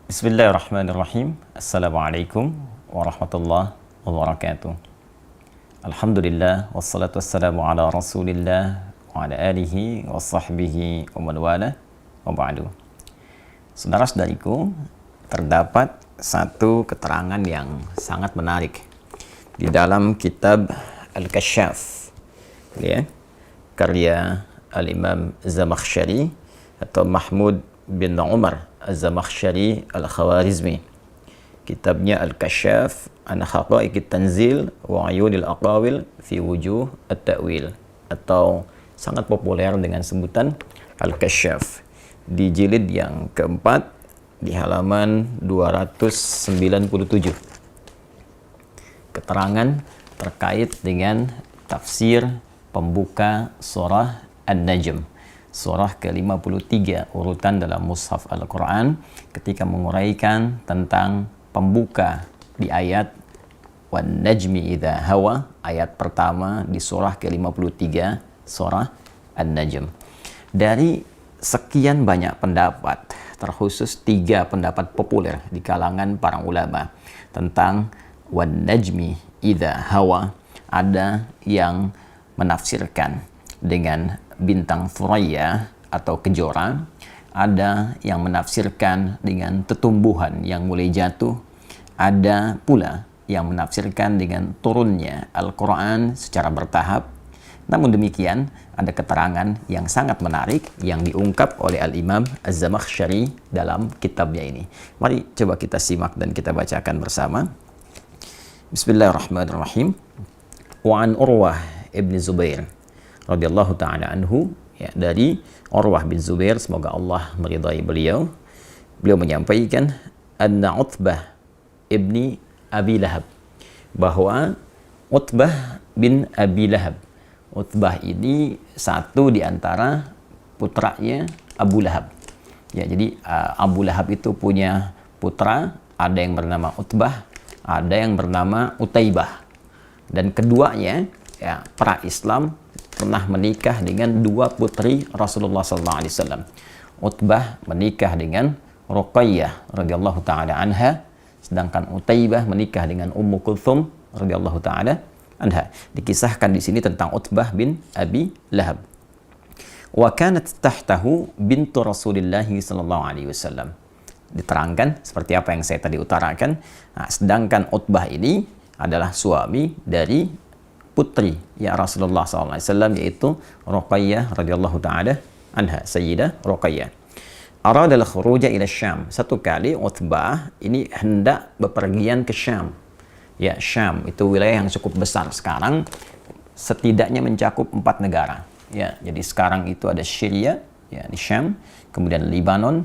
Bismillahirrahmanirrahim. Assalamualaikum warahmatullahi wabarakatuh. Alhamdulillah wassalatu wassalamu ala Rasulillah wa ala alihi wa sahbihi wa man wala wa ba'du. Saudara-saudariku, terdapat satu keterangan yang sangat menarik di dalam kitab Al-Kasyaf, ya, karya Al-Imam Zamakhsyari atau Mahmud bin Umar Az-Zamakhsyari Al-Khawarizmi. Kitabnya Al-Kasyaf an Haqa'iqit Tanzil wa Uyunil Aqawil fi Wujuh At-Ta'wil, atau sangat populer dengan sebutan Al-Kasyaf, di jilid yang keempat di halaman 297. Keterangan terkait dengan tafsir pembuka surah An-Najm, surah ke-53 urutan dalam mushaf Al-Quran, ketika menguraikan tentang pembuka di ayat Wan Najmi Idza Hawa, ayat pertama di surah ke-53 surah An-Najm. Dari sekian banyak pendapat, terkhusus 3 pendapat populer di kalangan para ulama tentang Wan Najmi Idza Hawa, ada yang menafsirkan dengan bintang Thuraya atau kejora, ada yang menafsirkan dengan tetumbuhan yang mulai jatuh, ada pula yang menafsirkan dengan turunnya Al-Quran secara bertahap. Namun demikian, ada keterangan yang sangat menarik yang diungkap oleh Al-Imam Az-Zamakhsyari dalam kitabnya ini. Mari coba kita simak dan kita bacakan bersama. Bismillahirrahmanirrahim. Wa an Urwah ibn Zubair radhiyallahu ta'ala anhu, ya, dari Urwah bin Zubair, semoga Allah meridai beliau. Beliau menyampaikan anna Utbah ibni Abi Lahab, bahwa Utbah bin Abi Lahab, Utbah ini satu di antara putranya Abu Lahab. Ya, jadi Abu Lahab itu punya putra, ada yang bernama Utbah, ada yang bernama Utaibah, dan keduanya, ya, pra Islam, pernah menikah dengan 2 putri Rasulullah SAW. Utbah menikah dengan Ruqayyah radhiyallahu ta'ala anha, sedangkan Utaibah menikah dengan Ummu Kulthum radhiyallahu ta'ala anha. Dikisahkan di sini tentang Utbah bin Abi Lahab. Wa kanat tahtahu bintu Rasulillah sallallahu alaihi wasallam. Diterangkan seperti apa yang saya tadi utarakan. Nah, sedangkan Utbah ini adalah suami dari putri ya Rasulullah SAW, yaitu Ruqayyah radhiyallahu ta'ala anha, Sayyidah Ruqayyah. Arada al-khuruja ila Syam. Satu kali Utbah ini hendak bepergian ke Syam. Ya, Syam itu wilayah yang cukup besar sekarang, setidaknya mencakup 4 negara. Ya, jadi sekarang itu ada Syria, ya, di Syam, kemudian Lebanon,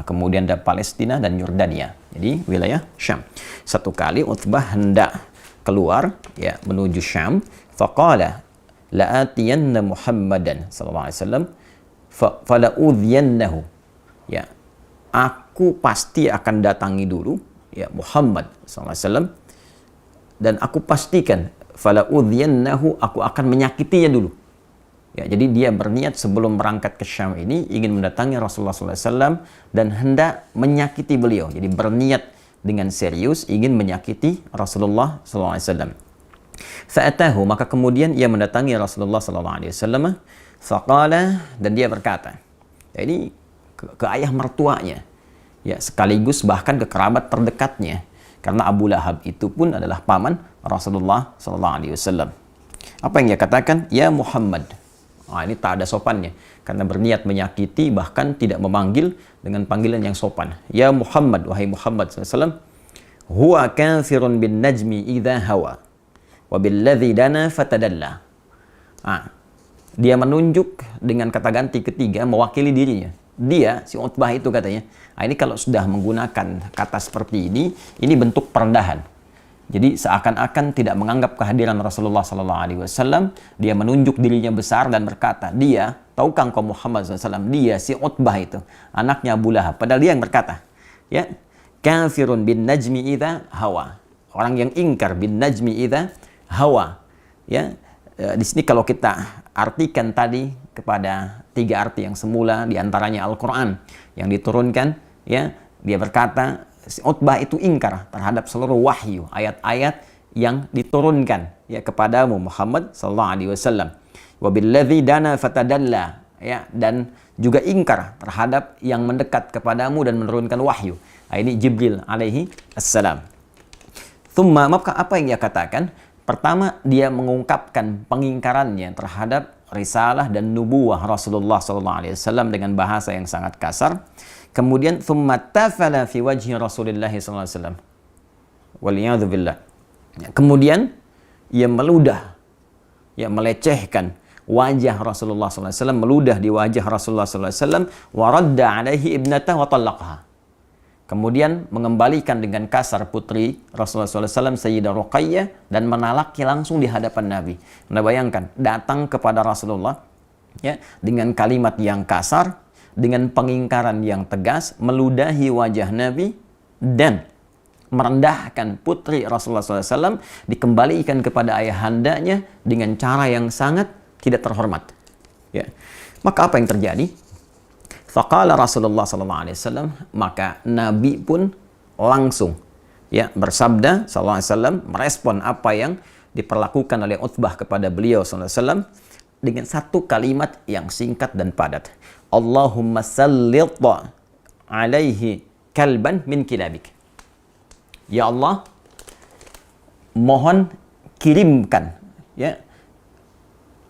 kemudian ada Palestina dan Yordania. Jadi wilayah Syam. Satu kali Utbah hendak keluar, ya, menuju Syam. Faqala la'atiyanna Muhammadan sallallahu alaihi wasallam fala'udhiyannahu. Ya, aku pasti akan datangi dulu, ya, Muhammad sallallahu alaihi wasallam, dan aku pastikan fala'udhiyannahu, aku akan menyakitinya dulu. Ya, jadi dia berniat sebelum berangkat ke Syam ini ingin mendatangi Rasulullah sallallahu alaihi wasallam dan hendak menyakiti beliau. Jadi berniat dengan serius ingin menyakiti Rasulullah SAW. Fa'atahu, maka kemudian ia mendatangi Rasulullah SAW. Faqala, dan dia berkata, ya, ini ke ayah mertuanya, ya, sekaligus bahkan ke kerabat terdekatnya, karena Abu Lahab itu pun adalah paman Rasulullah SAW. Apa yang dia katakan? Ya Muhammad. Ini tak ada sopannya, karena berniat menyakiti, bahkan tidak memanggil dengan panggilan yang sopan. Ya Muhammad, wahai Muhammad SAW, huwa kafirun bin najmi idza hawa wa billadzi dana fatadalla. Dia menunjuk dengan kata ganti ketiga mewakili dirinya. Dia, si Utbah itu katanya, ini kalau sudah menggunakan kata seperti ini bentuk perendahan. Jadi seakan-akan tidak menganggap kehadiran Rasulullah SAW, dia menunjuk dirinya besar dan berkata, dia, tahukah engkau Muhammad SAW, dia si Utbah itu, anaknya Abu Lahab. Padahal dia yang berkata, ya, kafirun bin najmi idza hawa, orang yang ingkar bin najmi idza hawa. Ya, di sini kalau kita artikan tadi kepada 3 arti yang semula, diantaranya Al-Quran yang diturunkan, ya, Dia berkata, si Utbah itu ingkar terhadap seluruh wahyu, ayat-ayat yang diturunkan ya kepadamu Muhammad sallallahu alaihi wasallam. Wa billadzi dana fatadalla, ya, dan juga ingkar terhadap yang mendekat kepadamu dan menurunkan wahyu. Nah, ini Jibril alaihi assalam. Thumma, maka apa yang dia katakan? Pertama, dia mengungkapkan pengingkarannya terhadap risalah dan nubuwah Rasulullah SAW dengan bahasa yang sangat kasar. Kemudian, thumma tafala fi wajhi Rasulullah SAW. Waliyadu billah. Kemudian, ia meludah, ia melecehkan wajah Rasulullah SAW, meludah di wajah Rasulullah SAW, wa radda alaihi ibnatah wa talaqha. Kemudian mengembalikan dengan kasar putri Rasulullah SAW, Sayyidah Ruqayyah, dan menalaki langsung di hadapan Nabi. Anda bayangkan, datang kepada Rasulullah ya, dengan kalimat yang kasar, dengan pengingkaran yang tegas, meludahi wajah Nabi, dan merendahkan putri Rasulullah SAW, dikembalikan kepada ayahandanya dengan cara yang sangat tidak terhormat. Ya. Maka apa yang terjadi? Faqala Rasulullah SAW, maka Nabi pun langsung ya bersabda SAW, merespon apa yang diperlakukan oleh Utbah kepada beliau SAW dengan satu kalimat yang singkat dan padat. Allahumma sallit alaihi kalban min kilabik. Ya Allah, mohon kirimkan ya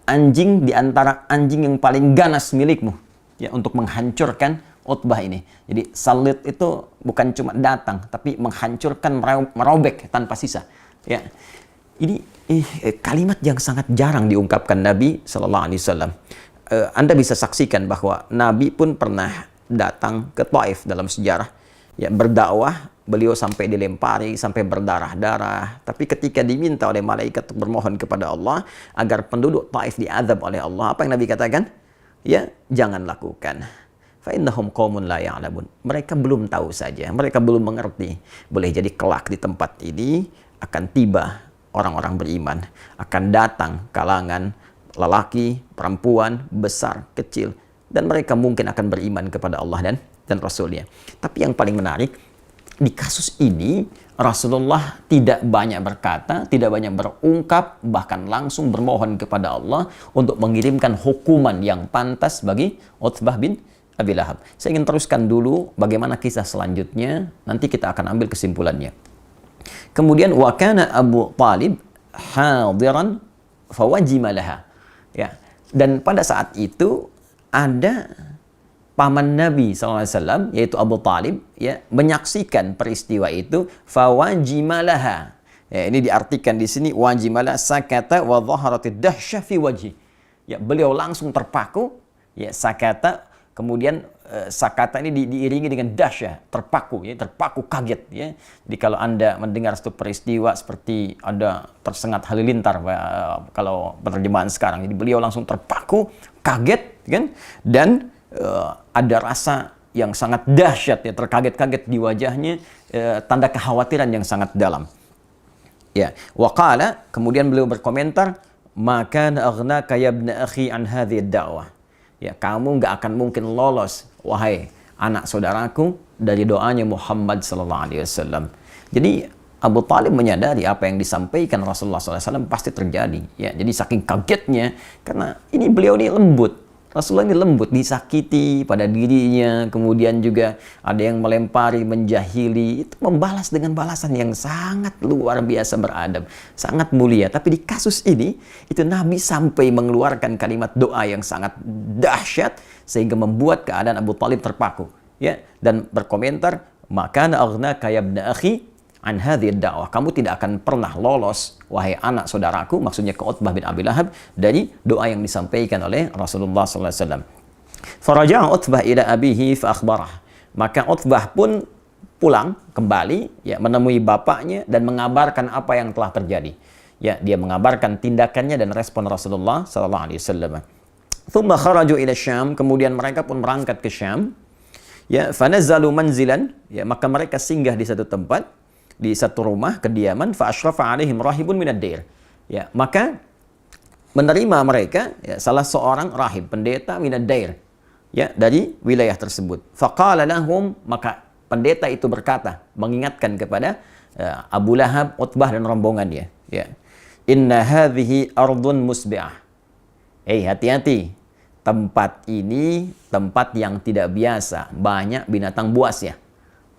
anjing di antara anjing yang paling ganas milikmu ya untuk menghancurkan Utbah ini. Jadi salit itu bukan cuma datang, tapi menghancurkan, merobek tanpa sisa. Ya, ini kalimat yang sangat jarang diungkapkan Nabi Sallallahu Alaihi Wasallam. Anda bisa saksikan bahwa Nabi pun pernah datang ke Taif dalam sejarah, ya berdakwah, beliau sampai dilempari, sampai berdarah-darah. Tapi ketika diminta oleh malaikat untuk bermohon kepada Allah agar penduduk Taif diazab oleh Allah, apa yang Nabi katakan? Ya, jangan lakukan. Fa innahum qaumun la ya'lamun. Mereka belum tahu saja, mereka belum mengerti. Boleh jadi kelak di tempat ini akan tiba orang-orang beriman, akan datang kalangan lelaki, perempuan, besar, kecil, dan mereka mungkin akan beriman kepada Allah dan Rasul-Nya. Tapi yang paling menarik, di kasus ini Rasulullah tidak banyak berkata, tidak banyak berungkap, bahkan langsung bermohon kepada Allah untuk mengirimkan hukuman yang pantas bagi Utbah bin Abi Lahab. Saya ingin teruskan dulu bagaimana kisah selanjutnya, nanti kita akan ambil kesimpulannya. Kemudian wa kana Abu Talib hadiran fawajima laha. Ya, dan pada saat itu ada paman Nabi SAW, yaitu Abu Talib, ya, menyaksikan peristiwa itu, fawajimalaha. Ya, ini diartikan di sini, wajimala sakata wa dhaharatid dahsyah fi wajhi. Ya, beliau langsung terpaku, ya, sakata, kemudian sakata ini diiringi dengan dahsyah, terpaku, ya, terpaku, kaget, ya. Jadi kalau Anda mendengar satu peristiwa seperti ada tersengat halilintar, kalau penerjemahan sekarang, jadi beliau langsung terpaku, kaget, kan, dan ada rasa yang sangat dahsyat, ya, terkaget-kaget di wajahnya, tanda kekhawatiran yang sangat dalam. Ya, waqala, kemudian beliau berkomentar, maka aghnaka ya ibna akhi an hadhihi ad-da'wah. Ya, kamu nggak akan mungkin lolos, wahai anak saudaraku, dari doanya Muhammad sallallahu alaihi wasallam. Jadi Abu Talib menyadari apa yang disampaikan Rasulullah SAW pasti terjadi. Ya, jadi saking kagetnya, karena ini beliau ini lembut. Rasulullah ini lembut, disakiti pada dirinya, kemudian juga ada yang melempari, menjahili, itu membalas dengan balasan yang sangat luar biasa beradab, sangat mulia. Tapi di kasus ini, itu Nabi sampai mengeluarkan kalimat doa yang sangat dahsyat, sehingga membuat keadaan Abu Talib terpaku. Ya, dan berkomentar, maka aghnaka ya ibna akhi an hadhihi ad-da'wah. Kamu tidak akan pernah lolos, wahai anak saudaraku, maksudnya ke Utbah bin Abi Lahab, dari doa yang disampaikan oleh Rasulullah SAW. Faraja'a Utbah ila abihi fa akhbarah. Maka Utbah pun pulang kembali, ya, menemui bapaknya dan mengabarkan apa yang telah terjadi. Ya, dia mengabarkan tindakannya dan respon Rasulullah SAW. Thumma kharaju ila Syam, kemudian mereka pun berangkat ke Syam. Ya, fanazzalu manzilan, ya, maka mereka singgah di satu tempat, di satu rumah kediaman, fa asyrafa alaihim rahibun minad dair. Ya, maka menerima mereka, ya, salah seorang rahib, pendeta minad dair, ya, dari wilayah tersebut. Faqala lahum, maka pendeta itu berkata, mengingatkan kepada Abu Lahab, Utbah dan rombongannya, ya. Inna hadhihi ardun musbi'ah. Hati-hati. Tempat ini tempat yang tidak biasa, banyak binatang buas ya.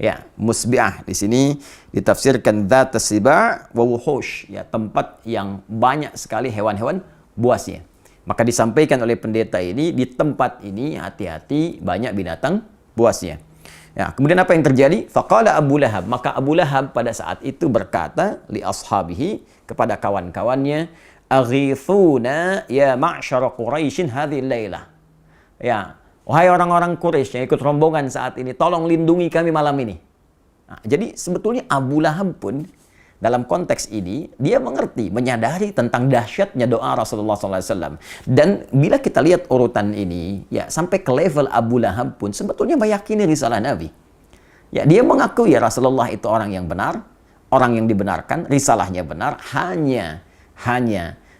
Ya, musbi'ah di sini ditafsirkan dzat siba' wa wuhush, ya, tempat yang banyak sekali hewan-hewan buasnya. Maka disampaikan oleh pendeta ini, di tempat ini hati-hati banyak binatang buasnya. Ya, kemudian apa yang terjadi? Faqala Abu Lahab, maka Abu Lahab pada saat itu berkata li ashabihi, kepada kawan-kawannya, aghithuna ya ma'syara Quraisyin hadhil lailah. Ya, wahai orang-orang Quraisy yang ikut rombongan saat ini, tolong lindungi kami malam ini. Nah, jadi sebetulnya Abu Lahab pun dalam konteks ini dia mengerti, menyadari tentang dahsyatnya doa Rasulullah SAW. Dan bila kita lihat urutan ini, ya sampai ke level Abu Lahab pun sebetulnya meyakini risalah Nabi. Ya, dia mengakui ya Rasulullah itu orang yang benar, orang yang dibenarkan, risalahnya benar, hanya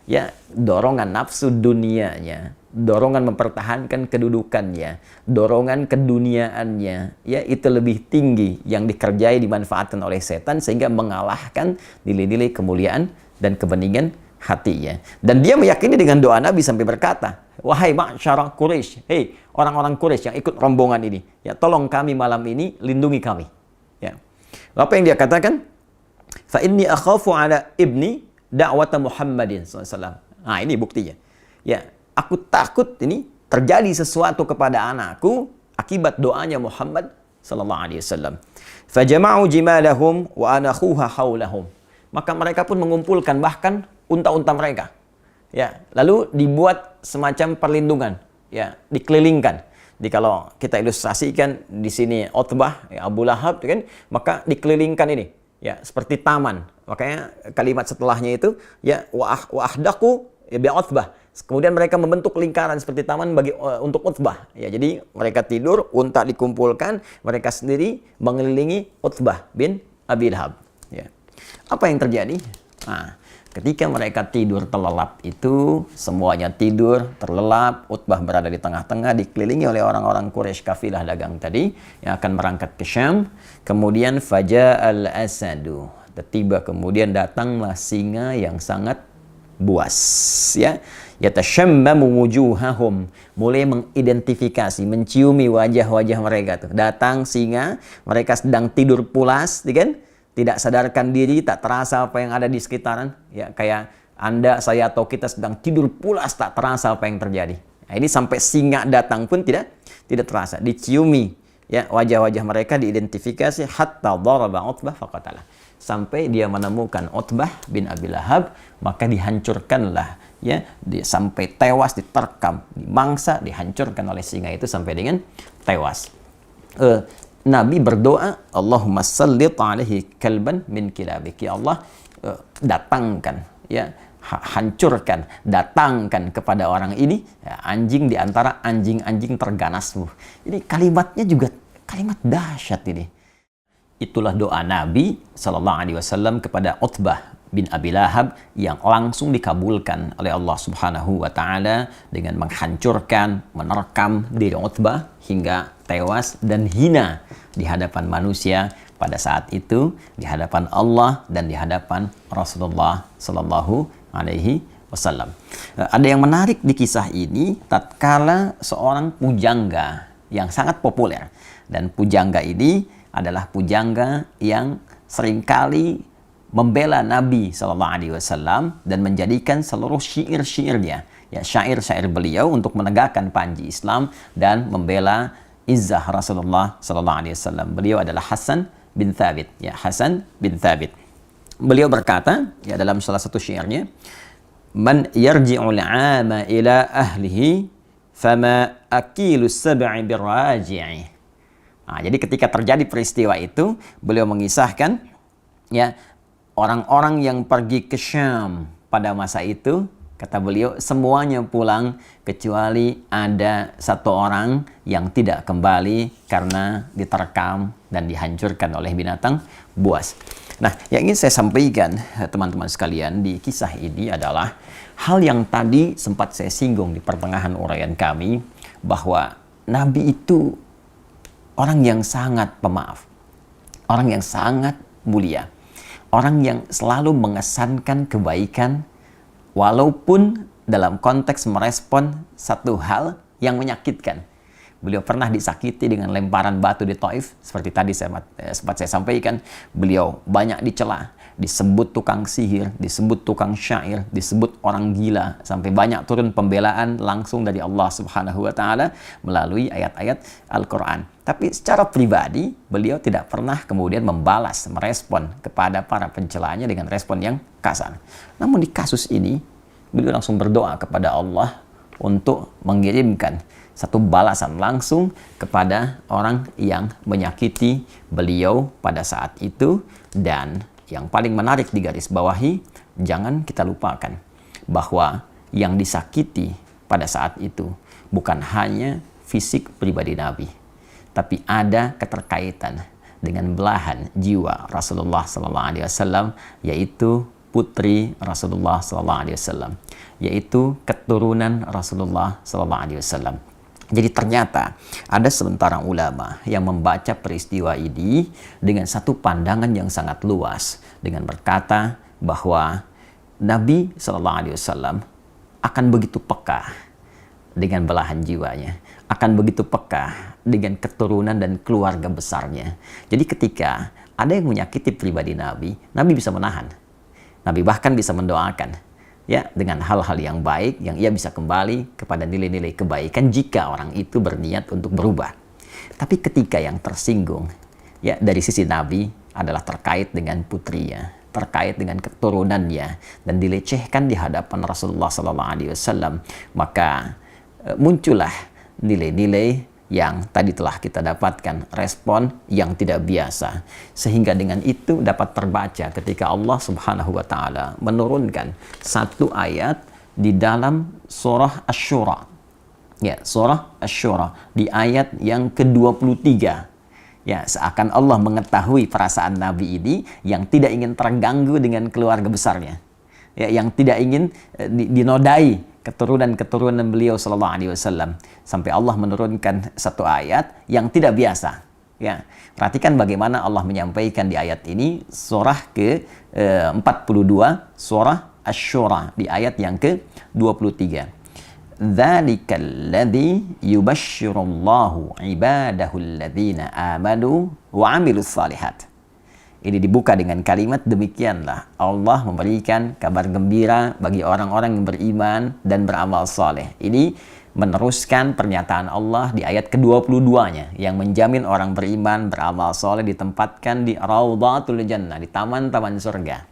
ya dorongan nafsu dunianya, dorongan mempertahankan kedudukannya, dorongan keduniaannya, ya itu lebih tinggi yang dikerjai, dimanfaatkan oleh setan sehingga mengalahkan nilai-nilai kemuliaan dan kebeningan hatinya. Dan dia meyakini dengan doa Nabi sampai berkata, wahai ma'syara Quraisy, hei orang-orang Quraisy yang ikut rombongan ini, ya tolong kami malam ini, lindungi kami. Ya. Apa yang dia katakan? Fa inni akhafu ala ibni da'wata Muhammadin SAW. Nah, ini buktinya. Ya, aku takut ini terjadi sesuatu kepada anakku akibat doanya Muhammad sallallahu alaihi wasallam. Fajama'u jimalahum wa anakhuha haulahum. Maka mereka pun mengumpulkan bahkan unta-unta mereka. Ya, lalu dibuat semacam perlindungan, ya, dikelilingkan. Jadi kalau kita ilustrasikan di sini Utbah, ya, Abu Lahab kan, maka dikelilingkan ini, ya, seperti taman. Makanya kalimat setelahnya itu, ya, wa ahdaqu bi Utbah. Kemudian mereka membentuk lingkaran seperti taman untuk Utbah. Ya, jadi mereka tidur, unta dikumpulkan, mereka sendiri mengelilingi Utbah bin Abi Lahab. Ya. Apa yang terjadi? Nah, ketika mereka tidur terlelap itu, semuanya tidur terlelap, Utbah berada di tengah-tengah, dikelilingi oleh orang-orang Quraisy kafilah dagang tadi yang akan berangkat ke Syam. Kemudian faja'al asadu, tiba kemudian datanglah singa yang sangat buas, ya. Yatashammamu wujuhahum, mulai mengidentifikasi, menciumi wajah-wajah mereka tuh. Datang singa, mereka sedang tidur pulas, kan? Tidak sadarkan diri, tak terasa apa yang ada di sekitaran, ya, kayak Anda, saya atau kita sedang tidur pulas, tak terasa apa yang terjadi. Nah, ini sampai singa datang pun tidak terasa, diciumi, ya, wajah-wajah mereka diidentifikasi, hatta daraba Utbah faqatalah, sampai dia menemukan Utbah bin Abi Lahab, maka dihancurkanlah, ya, dia sampai tewas, diterkam, dimangsa, dihancurkan oleh singa itu sampai dengan tewas. Nabi berdoa, Allahumma sallit alaihi kalban min kilabik, ya Allah, datangkan, ya, hancurkan, datangkan kepada orang ini, ya, anjing di antara anjing-anjing terganasmu. Ini kalimatnya juga kalimat dahsyat ini. Itulah doa Nabi sallallahu alaihi wasallam kepada Utbah bin Abi Lahab yang langsung dikabulkan oleh Allah Subhanahu wa taala dengan menghancurkan, menerkam diri Utbah hingga tewas dan hina di hadapan manusia pada saat itu, di hadapan Allah dan di hadapan Rasulullah sallallahu alaihi wasallam. Ada yang menarik di kisah ini, tatkala seorang pujangga yang sangat populer, dan pujangga ini adalah pujangga yang seringkali membela Nabi SAW dan menjadikan seluruh syair-syairnya, ya, syair-syair beliau untuk menegakkan panji Islam dan membela izzah Rasulullah SAW. Beliau adalah Hasan bin Thabit, ya, Hasan bin Thabit. Beliau berkata, ya, dalam salah satu syairnya, man yarji'ul 'ama ila ahlihi fama akilu sab'i birraji'i. Nah, jadi ketika terjadi peristiwa itu, beliau mengisahkan, ya, orang-orang yang pergi ke Syam pada masa itu, kata beliau, semuanya pulang kecuali ada satu orang yang tidak kembali karena diterkam dan dihancurkan oleh binatang buas. Nah, yang ingin saya sampaikan teman-teman sekalian di kisah ini adalah hal yang tadi sempat saya singgung di pertengahan uraian kami, bahwa Nabi itu orang yang sangat pemaaf. orang yang sangat mulia, orang yang selalu mengesankan kebaikan walaupun dalam konteks merespon satu hal yang menyakitkan. Beliau pernah disakiti dengan lemparan batu di Taif, seperti tadi sempat saya sampaikan. Beliau banyak dicela, disebut tukang sihir, disebut tukang syair, disebut orang gila, sampai banyak turun pembelaan langsung dari Allah Subhanahu wa taala melalui ayat-ayat Al-Qur'an. Tapi secara pribadi, beliau tidak pernah kemudian membalas, merespon kepada para pencelaannya dengan respon yang kasar. Namun di kasus ini, beliau langsung berdoa kepada Allah untuk mengirimkan satu balasan langsung kepada orang yang menyakiti beliau pada saat itu. Dan yang paling menarik digaris bawahi, jangan kita lupakan bahwa yang disakiti pada saat itu bukan hanya fisik pribadi Nabi, tapi ada keterkaitan dengan belahan jiwa Rasulullah SAW, yaitu putri Rasulullah SAW, yaitu keturunan Rasulullah SAW. Jadi ternyata ada sementara ulama yang membaca peristiwa ini dengan satu pandangan yang sangat luas, dengan berkata bahwa Nabi SAW akan begitu peka dengan belahan jiwanya, akan begitu peka dengan keturunan dan keluarga besarnya. Jadi ketika ada yang menyakiti pribadi Nabi, Nabi bisa menahan. Nabi bahkan bisa mendoakan, ya, dengan hal-hal yang baik yang ia bisa kembali kepada nilai-nilai kebaikan jika orang itu berniat untuk berubah. Tapi ketika yang tersinggung, ya, dari sisi Nabi adalah terkait dengan putrinya, terkait dengan keturunannya, dan dilecehkan di hadapan Rasulullah SAW, maka muncullah nilai-nilai yang tadi telah kita dapatkan, respon yang tidak biasa. Sehingga dengan itu dapat terbaca ketika Allah Subhanahu wa taala menurunkan satu ayat di dalam surah Asy-Syura. Ya, surah Asy-Syura di ayat yang ke-23. Ya, seakan Allah mengetahui perasaan Nabi ini yang tidak ingin terganggu dengan keluarga besarnya. Ya, yang tidak ingin dinodai keturunan beliau sallallahu alaihi wasallam, sampai Allah menurunkan satu ayat yang tidak biasa. Ya, perhatikan bagaimana Allah menyampaikan di ayat ini, surah ke-42, surah Asy-Syura di ayat yang ke-23. Dzalikal ladzi yubasysyirullahu ibadahul ladzina amanu wa 'amilus shalihat. Ini dibuka dengan kalimat demikianlah Allah memberikan kabar gembira bagi orang-orang yang beriman dan beramal saleh. Ini meneruskan pernyataan Allah di ayat ke-22-nya yang menjamin orang beriman beramal saleh ditempatkan di Raudhatul Jannah, di taman-taman surga.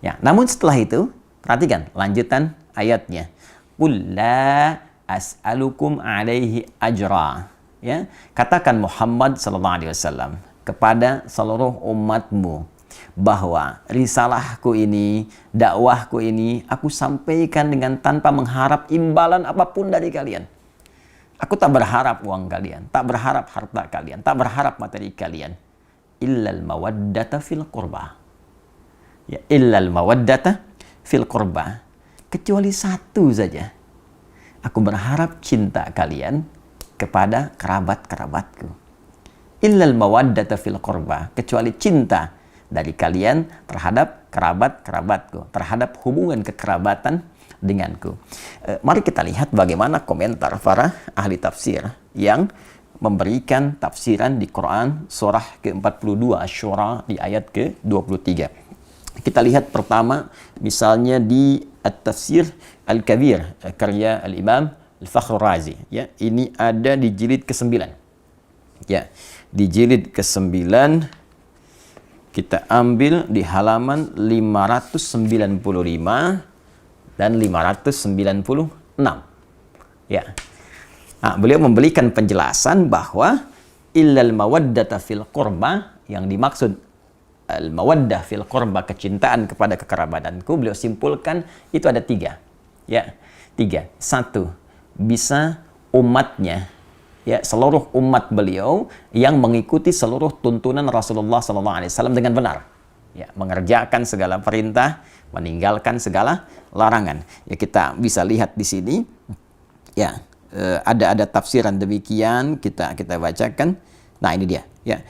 Ya, namun setelah itu perhatikan lanjutan ayatnya. Qul la as'alukum 'alaihi ajra. Ya, katakan Muhammad sallallahu alaihi wasallam kepada seluruh umatmu bahwa risalahku ini, dakwahku ini, aku sampaikan dengan tanpa mengharap imbalan apapun dari kalian. Aku tak berharap uang kalian, tak berharap harta kalian, tak berharap materi kalian. Illal mawaddata fil qurba. Ya, illal mawaddata fil qurba. Kecuali satu saja. Aku berharap cinta kalian kepada kerabat-kerabatku. Illal mawaddata fil qurba, kecuali cinta dari kalian terhadap kerabat-kerabatku, terhadap hubungan kekerabatan denganku. Mari kita lihat bagaimana komentar para ahli tafsir yang memberikan tafsiran di Quran surah ke-42 Asy-Syura di ayat ke-23. Kita lihat pertama misalnya di At-Tafsir Al-Kabir karya Al-Imam Al-Fakhrur Razi, ya. Ini ada di jilid ke-9. Ya, di jilid ke-9 kita ambil di halaman 595 dan 596. Ya. Nah, beliau memberikan penjelasan bahwa illal mawaddata fil qurba, yang dimaksud al-mawaddah fil qurba, kecintaan kepada kekerabatanku, beliau simpulkan itu ada 3. Ya, 3. 1, bisa umatnya, ya, seluruh umat beliau yang mengikuti seluruh tuntunan Rasulullah SAW dengan benar, ya, mengerjakan segala perintah, meninggalkan segala larangan. Ya, kita bisa lihat di sini, ya, ada tafsiran demikian, kita bacakan. Nah, ini dia, ya.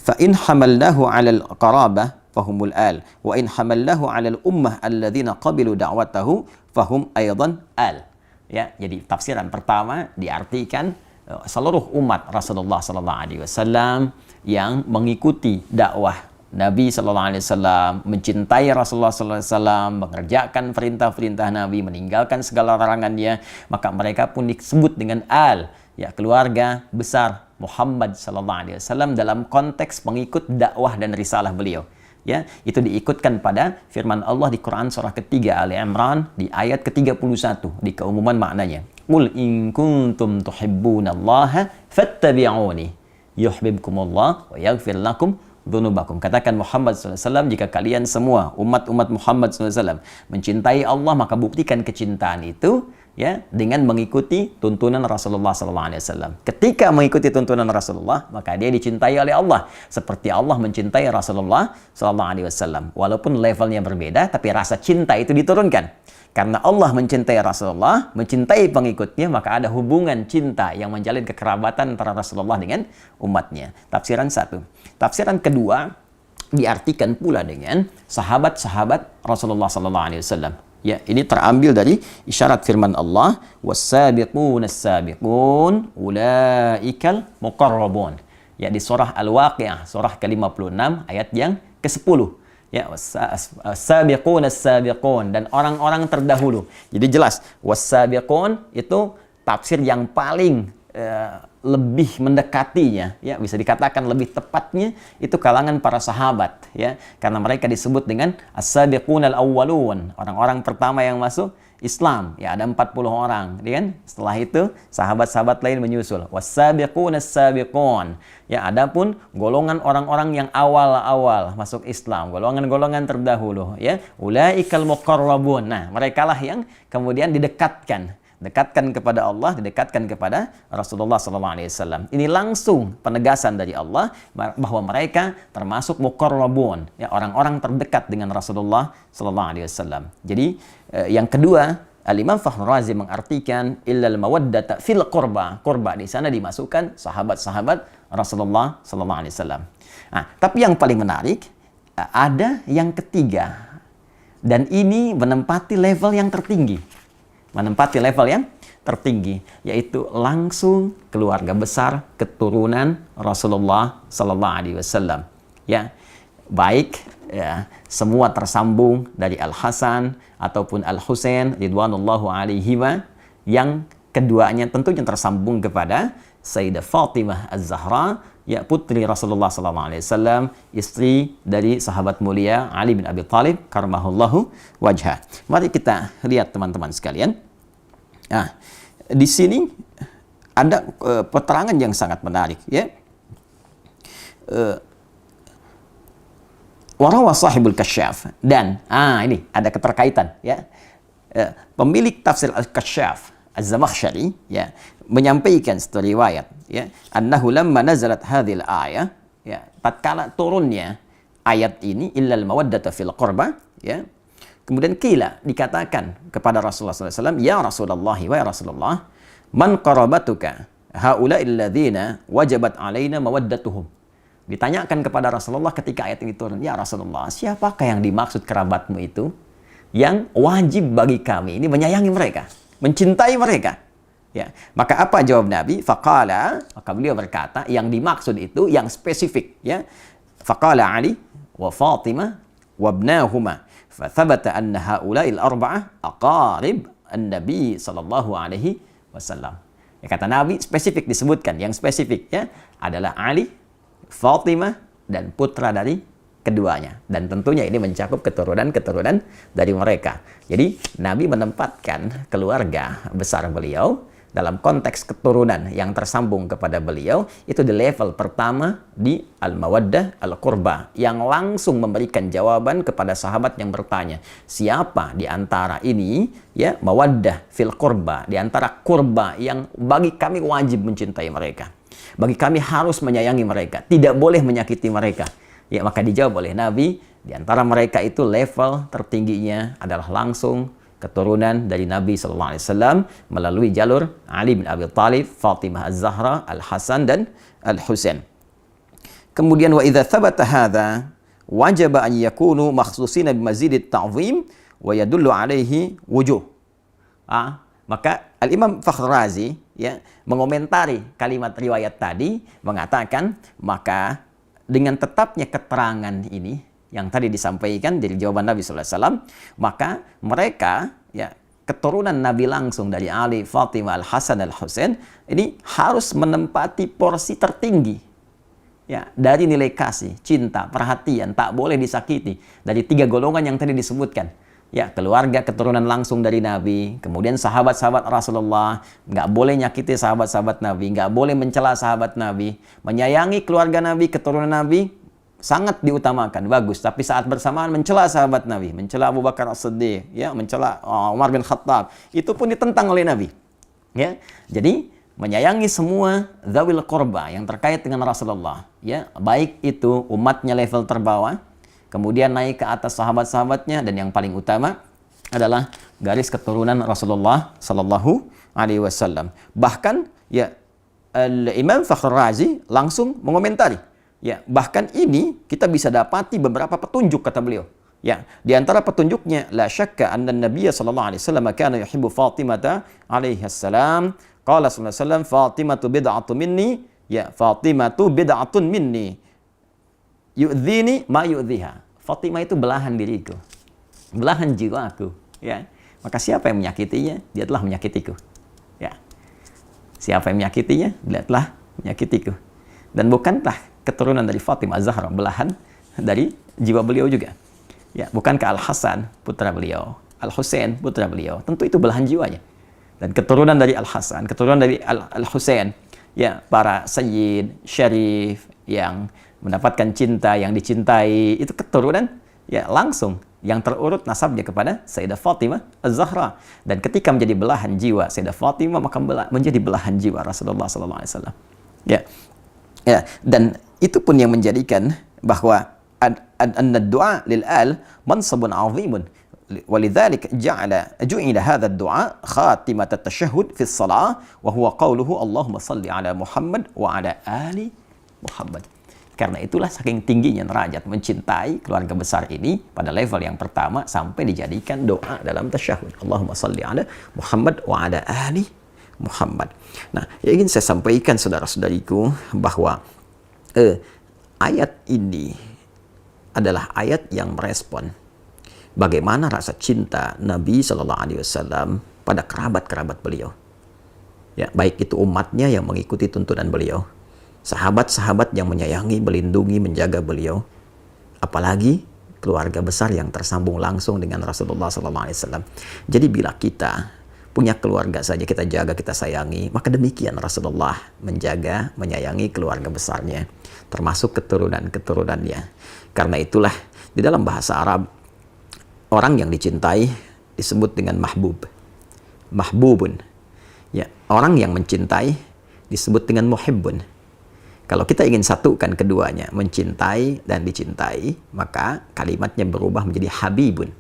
fa in hamalnahu 'alal qarabah fahumul al wa in hamalnahu 'alal ummah alladzina qabilu da'watahu fahum aidan al. Ya, jadi tafsiran pertama diartikan seluruh umat Rasulullah sallallahu alaihi wasallam yang mengikuti dakwah Nabi sallallahu alaihi wasallam, mencintai Rasulullah sallallahu alaihi wasallam, mengerjakan perintah-perintah Nabi, meninggalkan segala larangannya, maka mereka pun disebut dengan al, ya, keluarga besar Muhammad sallallahu alaihi wasallam dalam konteks pengikut dakwah dan risalah beliau. Ya, itu diikutkan pada firman Allah di Quran surah ketiga Ali Imran di ayat ke-31 di keumuman maknanya. Qul in kuntum tuhibbunallaha fattabi'uni yuhibbukumullah wa yaghfir lakum dzunubakum. Katakan Muhammad SAW, jika kalian semua umat-umat Muhammad SAW mencintai Allah, maka buktikan kecintaan itu, ya, dengan mengikuti tuntunan Rasulullah SAW. Ketika mengikuti tuntunan Rasulullah, maka dia dicintai oleh Allah seperti Allah mencintai Rasulullah SAW. Walaupun levelnya berbeda, tapi rasa cinta itu diturunkan. Karena Allah mencintai Rasulullah, mencintai pengikutnya, maka ada hubungan cinta yang menjalin kekerabatan antara Rasulullah dengan umatnya. Tafsiran satu. Tafsiran kedua diartikan pula dengan sahabat-sahabat Rasulullah SAW. Ya, ini terambil dari isyarat firman Allah, was-sabiqun as-sabiqun ulaikal muqarrabun. Ya, di surah Al-Waqiah, surah ke-56 ayat yang ke-10. Ya, was-sabiqun as-sabiqun, dan orang-orang terdahulu. Jadi jelas, was-sabiqun itu tafsir yang paling lebih mendekatinya, ya, bisa dikatakan lebih tepatnya itu kalangan para sahabat, ya, karena mereka disebut dengan as-sabiqun al-awwalun, orang-orang pertama yang masuk Islam, ya, ada 40 orang, kan? Setelah itu sahabat-sahabat lain menyusul. Was-sabiqun as-sabiqun. Ya, adapun golongan orang-orang yang awal-awal masuk Islam, golongan-golongan terdahulu, ya, ulaikal muqarrabun. Nah, merekalah yang kemudian didekatkan kepada Allah, didekatkan kepada Rasulullah SAW. Ini langsung penegasan dari Allah bahwa mereka termasuk muqarrabun, ya, orang-orang terdekat dengan Rasulullah SAW. Jadi yang kedua, Al-Imam Fakhrul Razi mengartikan illal mawaddata fil qurba. Qurba di sana dimasukkan sahabat-sahabat Rasulullah SAW. Nah, tapi yang paling menarik ada yang ketiga, dan ini menempati level yang tertinggi. Yaitu langsung keluarga besar keturunan Rasulullah sallallahu alaihi wasallam. Ya, baik, ya, semua tersambung dari Al-Hasan ataupun Al-Husain ridwanullahu alaihima, yang keduanya tentunya tersambung kepada Sayyidah Fatimah Az-Zahra, ya, putri Rasulullah sallallahu alaihi wasallam, istri dari sahabat mulia Ali bin Abi Thalib karramallahu wajhah. Mari kita lihat teman-teman sekalian. Nah, di sini ada peterangan yang sangat menarik, ya. Warawa sahibul kasyaf, dan ini ada keterkaitan, ya. Pemilik tafsir al-Kasyaf Az-Zamakhsyari, ya, menyampaikan satu riwayat, ya, annahu lamma nazalat hadhil ayah, ya, tatkala turunnya ayat ini illal mawaddata fil qurba, ya, kemudian qila, dikatakan kepada Rasulullah SAW, ya Rasulullah, wa ya Rasulullah, man qarabatuka haula'il ladzina wajabat alaina mawaddatuhum. Ditanyakan kepada Rasulullah ketika ayat ini turun, ya Rasulullah, siapakah yang dimaksud kerabatmu itu yang wajib bagi kami ini menyayangi mereka, mencintai mereka? Ya, maka apa jawab Nabi? Faqala, maka beliau berkata, yang dimaksud itu yang spesifik, ya. Faqala Ali wa Fatimah wa ibnahuma. Fathabata anna haula'il arba'ah aqarib an-nabi sallallahu alaihi wasallam. Ya, kata Nabi spesifik disebutkan, yang spesifik, ya, adalah Ali, Fatimah, dan putra dari keduanya. Dan tentunya ini mencakup keturunan-keturunan dari mereka. Jadi Nabi menempatkan keluarga besar beliau dalam konteks keturunan yang tersambung kepada beliau itu di level pertama di al-mawaddah al-qurba, yang langsung memberikan jawaban kepada sahabat yang bertanya, siapa di antara ini, ya, mawaddah fil qurba, di antara kurba yang bagi kami wajib mencintai mereka, bagi kami harus menyayangi mereka, tidak boleh menyakiti mereka. Ya, maka dijawab oleh Nabi, di antara mereka itu level tertingginya adalah langsung keturunan dari Nabi SAW melalui jalur Ali bin Abi Thalib, Fatimah Az-Zahra, Al-Hasan, dan Al-Husain. Kemudian wa idza thabata hadza wajaba an yakunu makhsusina bimazidit ta'zim wa yadullu alaihi wujuh. Maka Al-Imam Fakhr Razi ya mengomentari kalimat riwayat tadi mengatakan, maka dengan tetapnya keterangan ini yang tadi disampaikan dari jawaban Nabi sallallahu alaihi wasallam, maka mereka ya keturunan Nabi langsung dari Ali, Fatimah, Al-Hasan, Al-Husain ini harus menempati porsi tertinggi ya dari nilai kasih, cinta, perhatian, tak boleh disakiti dari 3 golongan yang tadi disebutkan. Ya, keluarga keturunan langsung dari Nabi, kemudian sahabat-sahabat Rasulullah, nggak boleh nyakiti sahabat-sahabat Nabi, nggak boleh mencela sahabat Nabi, menyayangi keluarga Nabi, keturunan Nabi, sangat diutamakan, bagus. Tapi saat bersamaan mencela sahabat Nabi, mencela Abu Bakar As-Siddiq, ya, mencela Umar bin Khattab, itu pun ditentang oleh Nabi. Ya, jadi menyayangi semua dzawil qurba yang terkait dengan Rasulullah, ya, baik itu umatnya level terbawah, kemudian naik ke atas sahabat-sahabatnya, dan yang paling utama adalah garis keturunan Rasulullah Sallallahu Alaihi Wasallam. Bahkan ya Imam Fakhr Razi langsung mengomentari, ya bahkan ini kita bisa dapati beberapa petunjuk kata beliau. Ya, di antara petunjuknya la syakka anna Nabiy sallallahu alaihi wasallam kana yuhibbu Fatimah alaihi salam. Qala sallallahu alaihi wasallam Fatimatu bid'atun minni, ya Fatimatu bid'atun minni. Yu'dhini ma yu'dhiha. Fatimah itu belahan diriku, belahan jiwaku, ya. Maka siapa yang menyakitinya, dia telah menyakitiku. Ya. Siapa yang menyakitinya, dia telah menyakitiku. Dan bukankah keturunan dari Fatimah Az-Zahra belahan dari jiwa beliau juga? Ya, bukankah Al-Hasan putra beliau, Al-Husain putra beliau, tentu itu belahan jiwanya. Dan keturunan dari Al-Hasan, keturunan dari Al-Husain, ya para sayyid, syarif yang mendapatkan cinta, yang dicintai, itu keturunan ya langsung yang terurut nasabnya kepada Sayyidah Fatimah Az-Zahra. Dan ketika menjadi belahan jiwa Sayyidah Fatimah, maka menjadi belahan jiwa Rasulullah sallallahu alaihi wasallam. Ya. Ya, dan itu pun yang menjadikan bahwa ad-du'a lil al mansabun 'azimun. ولذلك جعل هذا الدعاء خاتمة التشهد في الصلاة وهو قوله اللهم صل على محمد وعلى آل محمد. Karena itulah saking tingginya derajat mencintai keluarga besar ini pada level yang pertama sampai dijadikan doa dalam tasyahud. Allahumma salli ala Muhammad wa ala ali Muhammad. Nah, yang ingin saya sampaikan saudara-saudariku bahwa ayat ini adalah ayat yang merespon bagaimana rasa cinta Nabi Shallallahu Alaihi Wasallam pada kerabat-kerabat beliau. Ya, baik itu umatnya yang mengikuti tuntunan beliau, sahabat-sahabat yang menyayangi, melindungi, menjaga beliau, apalagi keluarga besar yang tersambung langsung dengan Rasulullah SAW. Jadi bila kita punya keluarga saja kita jaga, kita sayangi, maka demikian Rasulullah menjaga, menyayangi keluarga besarnya, termasuk keturunan-keturunannya. Karena itulah di dalam bahasa Arab, orang yang dicintai disebut dengan mahbub, mahbubun. Ya, orang yang mencintai disebut dengan muhibbun. Kalau kita ingin satukan keduanya, mencintai dan dicintai, maka kalimatnya berubah menjadi habibun.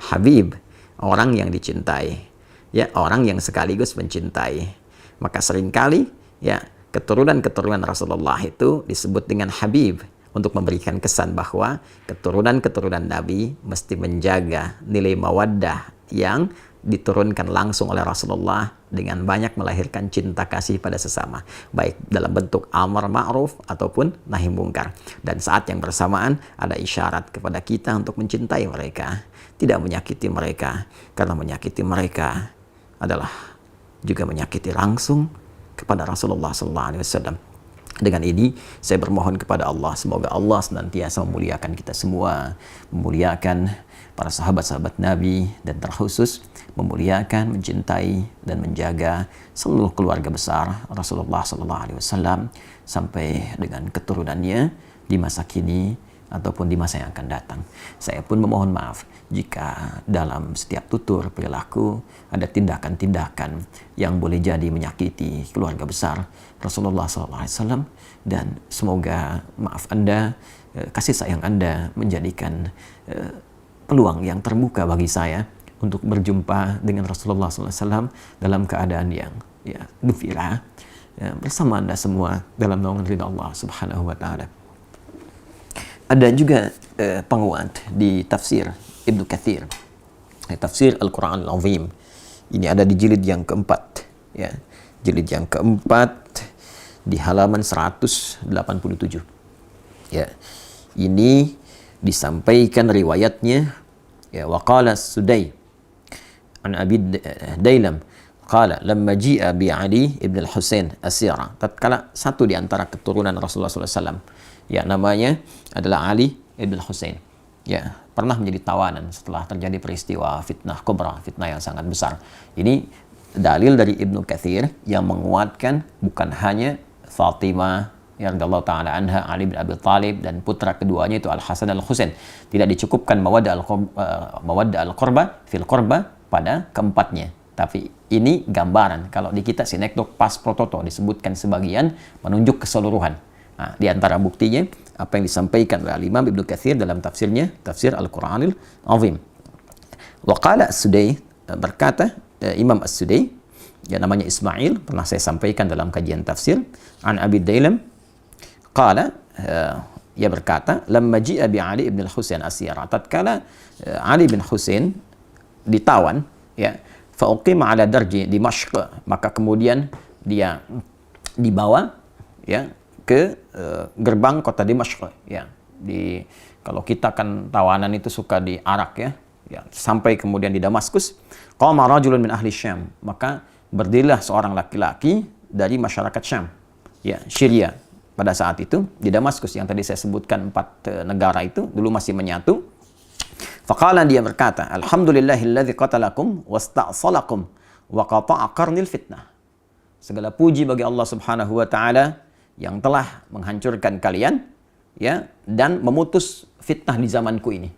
Habib, orang yang dicintai. Ya, orang yang sekaligus mencintai. Maka seringkali ya keturunan-keturunan Rasulullah itu disebut dengan habib untuk memberikan kesan bahwa keturunan-keturunan Nabi mesti menjaga nilai mawaddah yang diturunkan langsung oleh Rasulullah dengan banyak melahirkan cinta kasih pada sesama, baik dalam bentuk amar ma'ruf ataupun nahi mungkar. Dan saat yang bersamaan ada isyarat kepada kita untuk mencintai mereka, tidak menyakiti mereka, karena menyakiti mereka adalah juga menyakiti langsung kepada Rasulullah SAW. Dengan ini saya bermohon kepada Allah, semoga Allah senantiasa memuliakan kita semua, memuliakan para sahabat-sahabat Nabi, dan terkhusus memuliakan, mencintai, dan menjaga seluruh keluarga besar Rasulullah SAW sampai dengan keturunannya di masa kini ataupun di masa yang akan datang. Saya pun memohon maaf jika dalam setiap tutur perilaku ada tindakan-tindakan yang boleh jadi menyakiti keluarga besar Rasulullah SAW, dan semoga maaf Anda, kasih sayang Anda menjadikan peluang yang terbuka bagi saya untuk berjumpa dengan Rasulullah SAW dalam keadaan yang gembira bersama Anda semua dalam naungan ridha Allah Subhanahu wa Ta'ala. Ada juga penguat di tafsir Ibnu Katsir, tafsir Al-Quran Al-Azim. Ini ada di jilid yang keempat, ya, jilid yang keempat di halaman 187. Ya, ini disampaikan riwayatnya, ya, waqala Sudai an Abi Dailam qala lamma ji'a bi Ali ibn al-Husain asira, tatkala satu di antara keturunan Rasulullah SAW, ya, namanya adalah Ali ibn al-Husain, ya, pernah menjadi tawanan setelah terjadi peristiwa fitnah kubra, fitnah yang sangat besar. Ini dalil dari Ibnu Katsir yang menguatkan bukan hanya Fatimah ya radhiyallahu taala anha, Ali bin Abi Thalib, dan putra keduanya itu Al-Hasan Al-Husain. Tidak dicukupkan mawaddah al-qurba fil qurba pada keempatnya. Tapi ini gambaran. Kalau di kita sinekdok pas prototo disebutkan sebagian, menunjuk keseluruhan. Nah, di antara buktinya apa yang disampaikan oleh Imam Ibnu Katsir dalam tafsirnya, tafsir Al-Qur'anil Azim. Wa qala As-Sudai, berkata Imam As-Sudai, ya, namanya Ismail, pernah saya sampaikan dalam kajian tafsir, an Abi Dailam qala, ia berkata, lamma ji'a bi Ali ibn al-Husain asyara, tatkala Ali bin Husain ditawan, ya, fa uqima ala darji Dimashq, maka kemudian dia dibawa, ya, ke gerbang kota Dimashq, ya. Kalau kita kan tawanan itu suka diarak, ya, ya, sampai kemudian di Damaskus. Qama rajulun min ahli Syam, maka berdirilah seorang laki-laki dari masyarakat Syam, ya, Syria. Pada saat itu di Damaskus yang tadi saya sebutkan 4 negara itu dulu masih menyatu. Faqala, dia berkata, alhamdulillahilladzi qatalakum wasta'salakum wa qata'a qarnil fitnah. Segala puji bagi Allah Subhanahu wa taala yang telah menghancurkan kalian, ya, dan memutus fitnah di zamanku ini.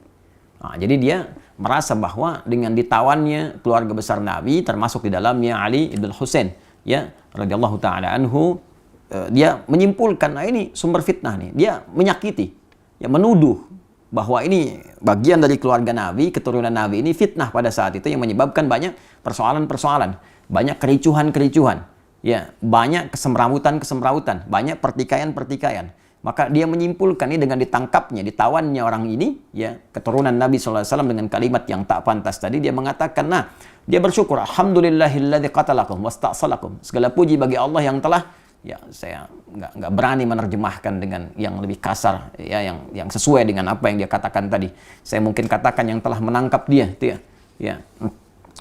Nah, jadi dia merasa bahwa dengan ditawannya keluarga besar Nabi, termasuk di dalamnya Ali ibn Husain, ya, radhiyallahu taala anhu, dia menyimpulkan, nah, ini sumber fitnah nih. Dia menyakiti, ya, menuduh bahwa ini bagian dari keluarga Nabi, keturunan Nabi ini fitnah pada saat itu yang menyebabkan banyak persoalan-persoalan, banyak kericuhan-kericuhan, ya, banyak kesemrawutan-kesemrawutan, banyak pertikaian-pertikaian. Maka dia menyimpulkan ini dengan ditangkapnya, ditawannya orang ini, ya, keturunan Nabi SAW dengan kalimat yang tak pantas tadi, dia mengatakan, nah, dia bersyukur, alhamdulillahilladzi qatalakum wasta'salakum. Segala puji bagi Allah yang telah, ya, saya nggak berani menerjemahkan dengan yang lebih kasar, ya, yang sesuai dengan apa yang dia katakan tadi. Saya mungkin katakan yang telah menangkap dia, itu, ya, ya.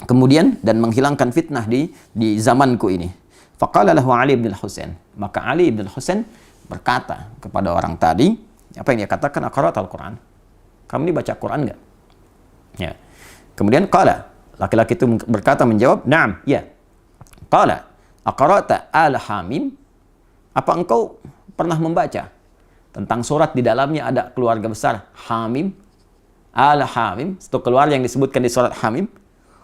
Kemudian dan menghilangkan fitnah di zamanku ini. Faqala lahu Ali bin Husain, maka Ali bin Husain berkata kepada orang tadi, apa yang dia katakan, aqra'atal Quran, kamu ini baca Quran enggak? Ya. Kemudian qala, laki-laki itu berkata, menjawab, na'am, ya. Qala, aqra'ta al-Hamim, apa engkau pernah membaca tentang surat di dalamnya ada keluarga besar Hamim, al-Hamim, satu keluarga yang disebutkan di surat Hamim?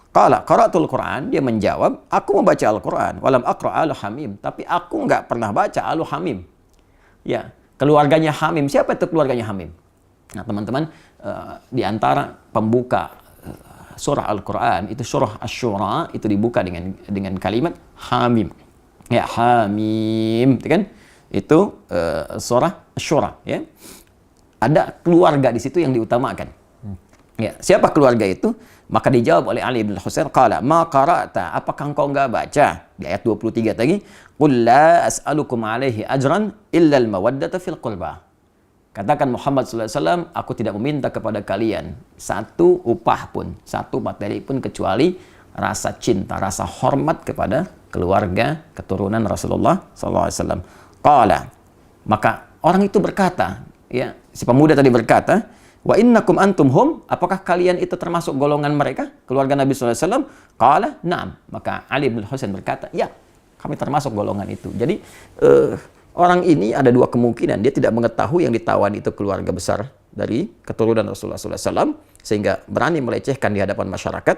Qala qara'atul Quran, dia menjawab, aku membaca Al-Quran, walam aqra' al-Hamim, tapi aku enggak pernah baca al-Hamim. Ya, keluarganya Hamim. Siapa itu keluarganya Hamim? Nah, teman-teman, di antara pembuka surah Al-Quran itu surah Asy-Syura itu dibuka dengan kalimat Hamim. Ya, Hamim, itu kan? Itu surah Asy-Syura, ya. Ada keluarga di situ yang diutamakan. Ya, siapa keluarga itu? Maka dijawab oleh Ali bin Husain, qala ma qara'ta, apakah engkau enggak baca di ayat 23 tadi, qul la as'alukum alaihi ajran illa al-mawaddata fil qurba. Katakan Muhammad sallallahu alaihi wasallam, aku tidak meminta kepada kalian satu upah pun, satu materi pun kecuali rasa cinta, rasa hormat kepada keluarga keturunan Rasulullah sallallahu alaihi wasallam. Qala, maka orang itu berkata, ya, si pemuda tadi berkata, wa innakum antum hum, apakah kalian itu termasuk golongan mereka, keluarga Nabi SAW? Qala, na'am. Maka Ali bin Husain berkata, ya, kami termasuk golongan itu. Jadi, orang ini ada dua kemungkinan. Dia tidak mengetahui yang ditawan itu keluarga besar dari keturunan Rasulullah SAW, sehingga berani melecehkan di hadapan masyarakat,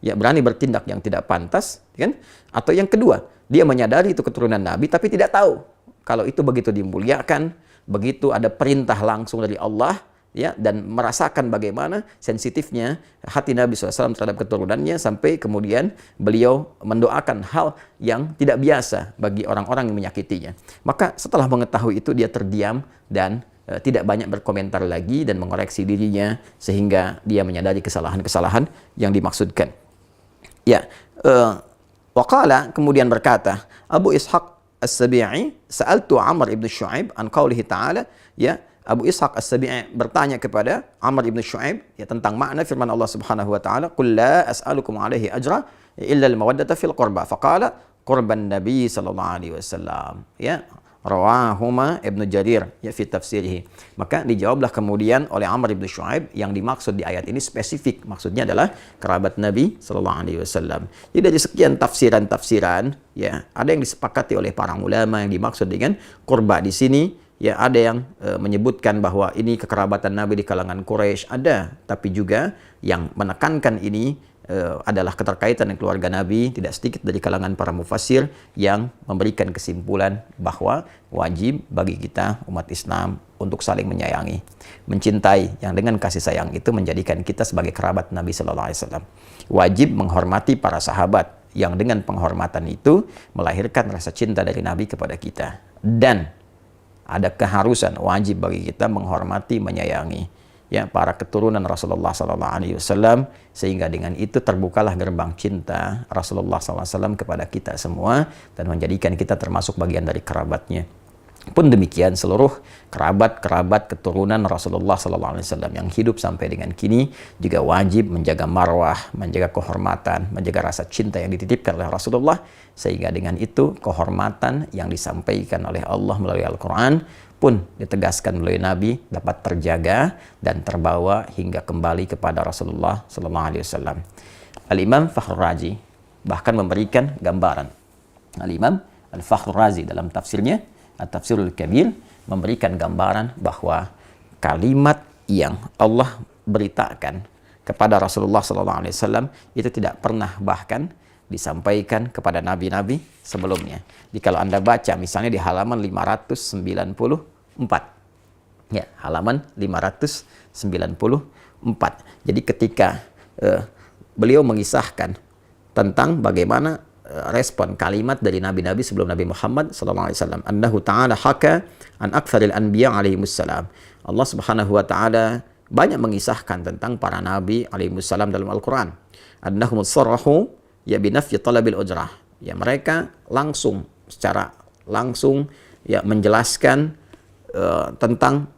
ya, berani bertindak yang tidak pantas, kan? Atau yang kedua, dia menyadari itu keturunan Nabi, tapi tidak tahu kalau itu begitu dimuliakan, begitu ada perintah langsung dari Allah, ya, dan merasakan bagaimana sensitifnya hati Nabi SAW terhadap keturunannya, sampai kemudian beliau mendoakan hal yang tidak biasa bagi orang-orang yang menyakitinya. Maka setelah mengetahui itu, dia terdiam dan tidak banyak berkomentar lagi dan mengoreksi dirinya sehingga dia menyadari kesalahan-kesalahan yang dimaksudkan. Ya, waqala kemudian berkata Abu Ishaq As-Sabi'i, sa'altu Amr ibn Shu'aib an qaulihi ta'ala, ya, Abu Ishaq As-Sabi'i bertanya kepada Amr ibn Shu'aib ya tentang makna firman Allah Subhanahu wa taala, "Qul la as'alukum 'alaihi ajra illa al-mawaddata fil qurba." Faqala qurban Nabi sallallahu alaihi wasallam. Ya, rawahuma Ibnu Jarir ya fi tafsirih. Maka dijawablah kemudian oleh Amr ibn Shu'aib, yang dimaksud di ayat ini spesifik, maksudnya adalah kerabat Nabi sallallahu alaihi wasallam. Jadi dari sekian tafsiran-tafsiran ya, ada yang disepakati oleh para ulama yang dimaksud dengan kurba di sini. Ya, ada yang menyebutkan bahwa ini kekerabatan Nabi di kalangan Quraisy, ada, tapi juga yang menekankan ini adalah keterkaitan dengan keluarga Nabi. Tidak sedikit dari kalangan para mufassir yang memberikan kesimpulan bahwa wajib bagi kita umat Islam untuk saling menyayangi, mencintai, yang dengan kasih sayang itu menjadikan kita sebagai kerabat Nabi Sallallahu Alaihi Wasallam. Wajib menghormati para sahabat, yang dengan penghormatan itu melahirkan rasa cinta dari Nabi kepada kita. Dan ada keharusan wajib bagi kita menghormati, menyayangi ya para keturunan Rasulullah sallallahu alaihi wasallam, sehingga dengan itu terbukalah gerbang cinta Rasulullah sallallahu alaihi wasallam kepada kita semua dan menjadikan kita termasuk bagian dari kerabatnya. Pun demikian seluruh kerabat-kerabat keturunan Rasulullah sallallahu alaihi wasallam yang hidup sampai dengan kini juga wajib menjaga marwah, menjaga kehormatan, menjaga rasa cinta yang dititipkan oleh Rasulullah, sehingga dengan itu kehormatan yang disampaikan oleh Allah melalui Al-Qur'an pun ditegaskan melalui Nabi dapat terjaga dan terbawa hingga kembali kepada Rasulullah sallallahu alaihi wasallam. Al-Imam Fakhrur Razi bahkan memberikan gambaran. Al-Imam Al-Fakhrur Razi dalam tafsirnya At-Tafsirul Kabir memberikan gambaran bahwa kalimat yang Allah beritakan kepada Rasulullah sallallahu alaihi wasallam itu tidak pernah bahkan disampaikan kepada nabi-nabi sebelumnya. Jadi kalau Anda baca misalnya di halaman 594. Ya, halaman 594. Jadi ketika beliau mengisahkan tentang bagaimana respon kalimat dari nabi-nabi sebelum Nabi Muhammad sallallahu alaihi wasallam, annahu ta'ala haka an aktsaril anbiya alaihimussalam. Allah Subhanahu wa taala banyak mengisahkan tentang para nabi alaihimussalam dalam Al-Qur'an. Annahum sarrahu ya binafyi talabil ujrah. Ya, mereka secara langsung ya menjelaskan tentang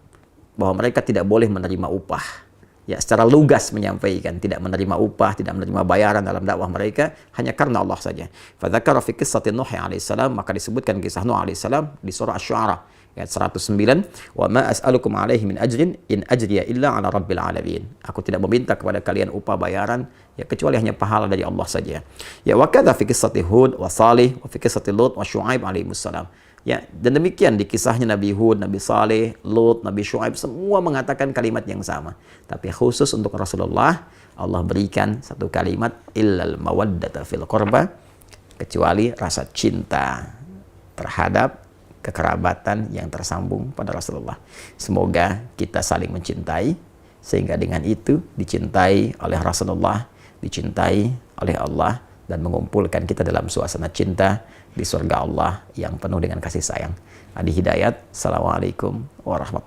bahwa mereka tidak boleh menerima upah. Ya, secara lugas menyampaikan tidak menerima upah, tidak menerima bayaran dalam dakwah mereka hanya karena Allah saja. Fa dzakara fi qissati Nuh alaihi salam, maka disebutkan kisah Nuh alaihi salam di surah Asy-Syu'ara ayat 109, wa ma as'alukum alaihi min ajrin in ajriya illa ala rabbil alamin. Aku tidak meminta kepada kalian upah bayaran ya kecuali hanya pahala dari Allah saja. Ya, wa kadza fi qissati Hud wa Salih wa fi qissati Lut wa Syu'aib alaihissalam. Ya, dan demikian di kisahnya Nabi Hud, Nabi Saleh, Lut, Nabi Syu'aib, semua mengatakan kalimat yang sama. Tapi khusus untuk Rasulullah, Allah berikan satu kalimat, illal mawaddata fil qurba, kecuali rasa cinta terhadap kekerabatan yang tersambung pada Rasulullah. Semoga kita saling mencintai, sehingga dengan itu dicintai oleh Rasulullah, dicintai oleh Allah, dan mengumpulkan kita dalam suasana cinta di surga Allah yang penuh dengan kasih sayang. Adi Hidayat. Assalamualaikum warahmatullahi wabarakatuh.